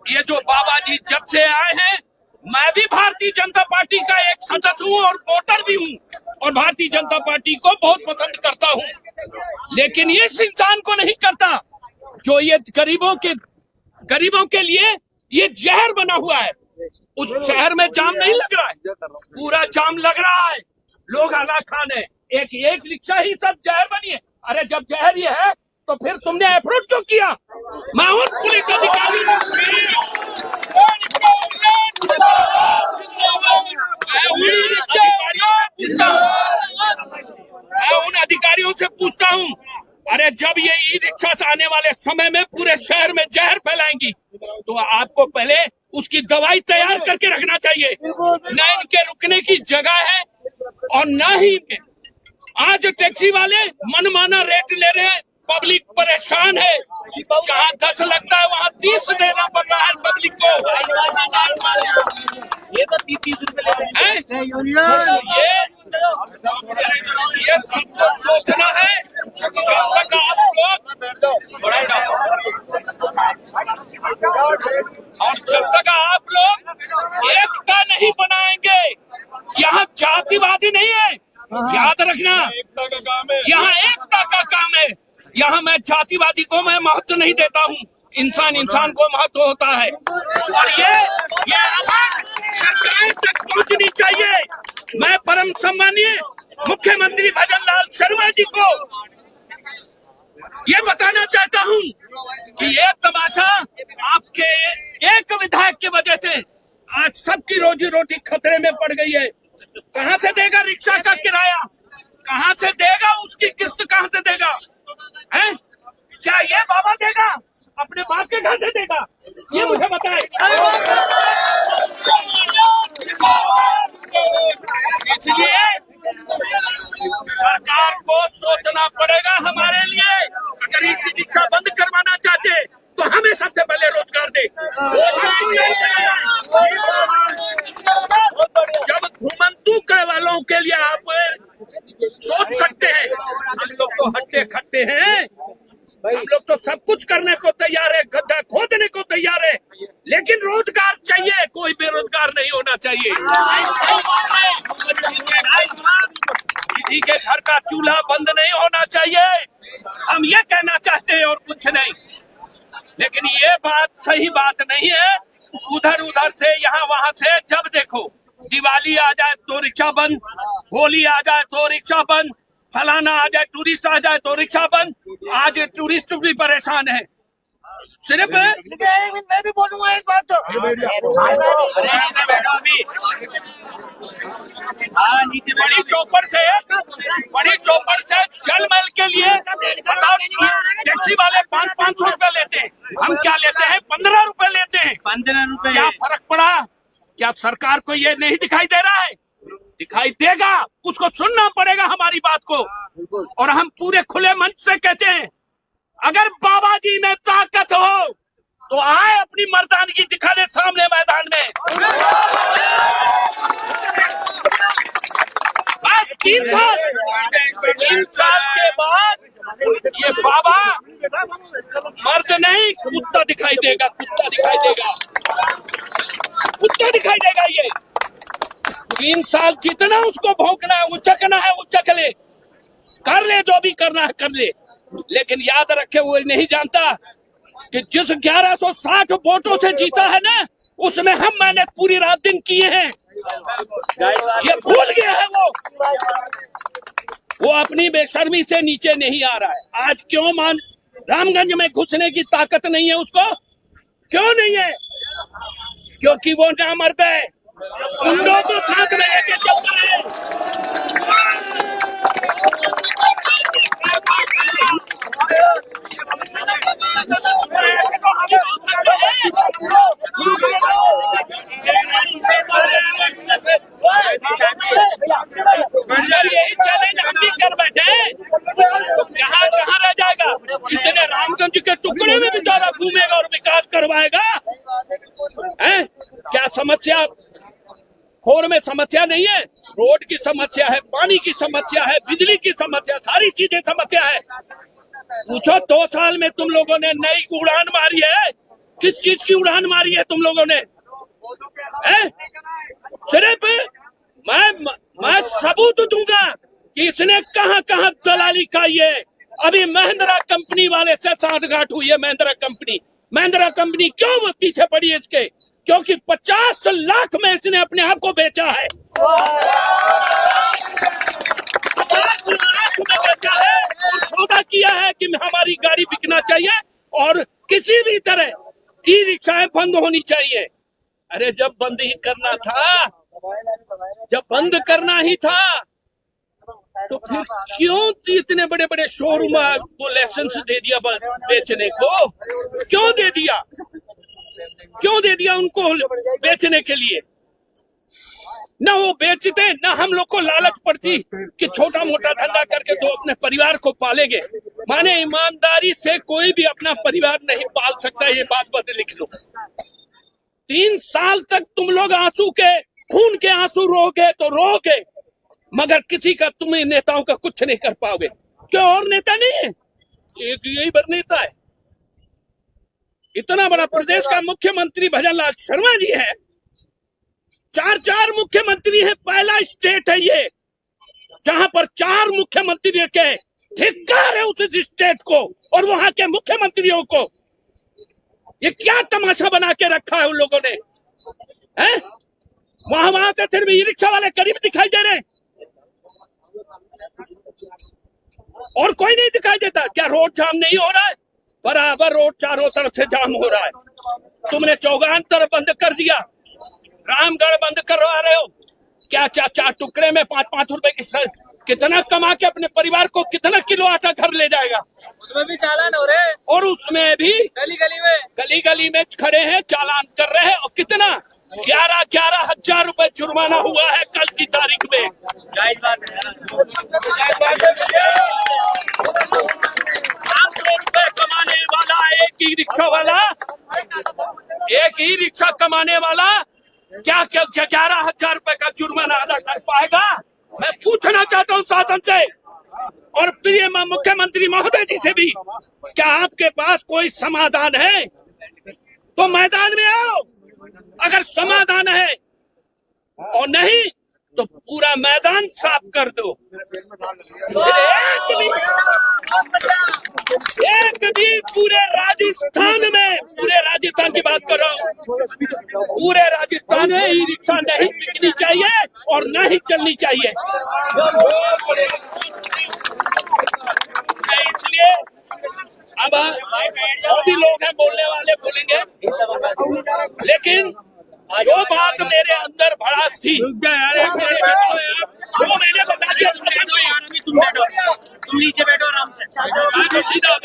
ये जो बाबा जी जब से आए हैं, मैं भी भारतीय जनता पार्टी का एक सदस्य हूँ और वोटर भी हूँ और भारतीय जनता पार्टी को बहुत पसंद करता हूँ, लेकिन ये इस इंसान को नहीं करता जो ये गरीबों के लिए ये जहर बना हुआ है। उस शहर में जाम नहीं लग रहा है, पूरा जाम लग रहा है। लोग आला खान है, एक रिक्शा ही सब जहर बनी है। अरे जब जहर ये है तो फिर तुमने अप्रोच क्यों किया? मैं उन पुलिस अधिकारी अधिकारियों से पूछता हूँ, अरे जब ये ई रिक्शा से आने वाले समय में पूरे शहर में जहर फैलाएंगी तो आपको पहले उसकी दवाई तैयार करके रखना चाहिए। न इनके रुकने की जगह है और न ही इनके। आज टैक्सी वाले मनमाना रेट ले रहे हैं, पब्लिक परेशान है। जहाँ 10 लगता है वहाँ 30 देना पड़ रहा है पब्लिक को। ये तो 30 रुपए ये सबको सोचना है। जब तक आप लोग एकता नहीं बनाएंगे, यहाँ जातिवादी नहीं है, याद रखना। यहाँ एकता का काम है। यहाँ मैं जातिवादी को मैं महत्व नहीं देता हूँ, इंसान को महत्व होता है। और ये आवाज सरकार तक पहुँचनी चाहिए। मैं परम सम्मानीय मुख्यमंत्री भजन लाल शर्मा जी को ये बताना चाहता हूँ कि ये तमाशा आपके एक विधायक की वजह से आज सबकी रोजी रोटी खतरे में पड़ गई है। कहाँ से देगा रिक्शा का किराया? कहाँ से देगा? उसकी किस्त कहाँ से देगा? हैं? क्या ये बाबा देगा? अपने बाप के घर से देगा? ये मुझे बताए। इसलिए सरकार को सोचना पड़ेगा हमारे लिए। अगर इसी रिक्शा बंद करवाना चाहते तो हमें सबसे पहले रोजगार दे। जब घुमंतू के वालों के लिए आप सोच सकते हैं, हम लोग तो हट्टे खट्टे हैं, हम लोग तो सब कुछ करने को तैयार है, गड्ढा खोदने को तैयार है, लेकिन रोजगार चाहिए। कोई बेरोजगार नहीं होना चाहिए। किसी के घर का चूल्हा बंद नहीं होना चाहिए। हम ये कहना चाहते हैं और कुछ नहीं, लेकिन ये बात सही बात नहीं है। उधर से यहाँ वहाँ से जब देखो, दिवाली आ जाए तो रिक्शा बंद, होली आ जाए तो रिक्शा बंद, फलाना आ जाए, टूरिस्ट आ जाए तो रिक्शा बंद। आज टूरिस्ट भी परेशान है। सिर्फ मैं भी बोलूंगा एक बात तो बड़ी चौपर से जलमहल के लिए टैक्सी वाले 500 रुपए लेते हैं, हम क्या लेते हैं? 15 रुपए लेते हैं। 15 रुपए। क्या फर्क पड़ा? क्या सरकार को ये नहीं दिखाई दे रहा है? दिखाई देगा, उसको सुनना पड़ेगा हमारी बात को। और हम पूरे खुले मंच से कहते हैं, अगर बाबा जी में ताकत हो तो आए अपनी मर्दानगी दिखाने सामने मैदान में। बस 3 साल के बाद ये बाबा मर्द नहीं, कुत्ता दिखाई देगा। ये 3 साल जितना उसको भौंकना है, उचकना है, उचक ले, कर ले, जो भी करना है कर ले। लेकिन याद रखे, वो नहीं जानता कि जिस 1160 वोटों से जीता है ना, उसमें हम मेहनत पूरी रात दिन किए हैं। ये भूल गया है वो अपनी बेशर्मी से नीचे नहीं आ रहा है। आज क्यों रामगंज में घुसने की ताकत नहीं है उसको? क्यों नहीं है? क्योंकि वो नामर्द है। उन लोगों को साथ में लेके चलता है। यही चैलेंज हम भी कर बैठे तो कहाँ रह जाएगा? इतने रामगंज के टुकड़े में भी ज्यादा घूमेगा और विकास करवाएगा। हैं? क्या समस्या खोर में समस्या नहीं है? रोड की समस्या है, पानी की समस्या है, बिजली की समस्या, सारी चीजें समस्या है। पूछो 2 साल में तुम लोगों ने नई उड़ान मारी है, किस चीज की उड़ान मारी है तुम लोगों ने? हैं? सिर्फ मैं सबूत दूंगा कि इसने कहां कहां दलाली खाई है। अभी महिंद्रा कंपनी वाले से साठगांठ हुई है। महिंद्रा कंपनी क्यों पीछे पड़ी है इसके? क्योंकि 50 लाख में इसने अपने आप को बेचा है। 50 लाख में बेचा है और सौदा किया है कि हमारी गाड़ी बिकना चाहिए और किसी भी तरह ई रिक्शाएं बंद होनी चाहिए। अरे जब बंद करना ही था तो फिर क्यों इतने बड़े बड़े शोरूम को लाइसेंस दे दिया बेचने को? क्यों दे दिया उनको बेचने के लिए? न वो बेचते न हम लोग को लालच पड़ती कि छोटा मोटा धंधा करके तो अपने परिवार को पालेंगे। माने ईमानदारी से कोई भी अपना परिवार नहीं पाल सकता। ये बात बस लिख लो। 3 साल तक तुम लोग खून के आंसू रोगे तो रोगे, मगर किसी का तुम्हें नेताओं का कुछ नहीं कर पाओगे। क्यों? और नेता नहीं है, एक यही बार नेता है। इतना बड़ा प्रदेश का मुख्यमंत्री भजन लाल शर्मा जी है। 4 मुख्यमंत्री है। पहला स्टेट है ये जहां पर 4 मुख्यमंत्री के धिक्कार है उस स्टेट को और वहां के मुख्यमंत्रियों को। ये क्या तमाशा बना के रखा है उन लोगों ने? हैं? वहां से सिर्फ ई रिक्शा वाले करीब दिखाई दे रहे हैं और कोई नहीं दिखाई देता। क्या रोड जाम नहीं हो रहा है? बराबर रोड चारों तरफ से जाम हो रहा है। तुमने चौगान तरफ बंद कर दिया, रामगढ़ बंद करवा रहे हो। क्या 4 टुकड़े में 5-5 रुपए की कितना कमा के अपने परिवार को कितना किलो आटा घर ले जाएगा? उसमें भी चालान हो रहे हैं और उसमें भी गली में खड़े हैं, चालान कर रहे हैं। और कितना 11,000 रुपए जुर्माना हुआ है कल की तारीख में। जायज बात है। 500 रुपए कमाने वाला एक ही रिक्शा कमाने वाला क्या 11,000 रुपए का जुर्माना अदा कर पाएगा? मैं पूछना चाहता हूं शासन से और प्रिय मुख्यमंत्री महोदय जी से भी, क्या आपके पास कोई समाधान है तो मैदान में आओ। अगर समाधान है और नहीं तो पूरा मैदान साफ कर दो। एक भी पूरे राजस्थान की बात कर रहा हूँ, पूरे राजस्थान में ई रिक्शा नहीं बिकनी चाहिए और न ही चलनी चाहिए। इसलिए अब जो भी लोग हैं बोलने वाले बोलेंगे, लेकिन जो बात मेरे अंदर भड़ास थी वो मैंने बता दिया। तुम नीचे बैठो आराम से। सीधा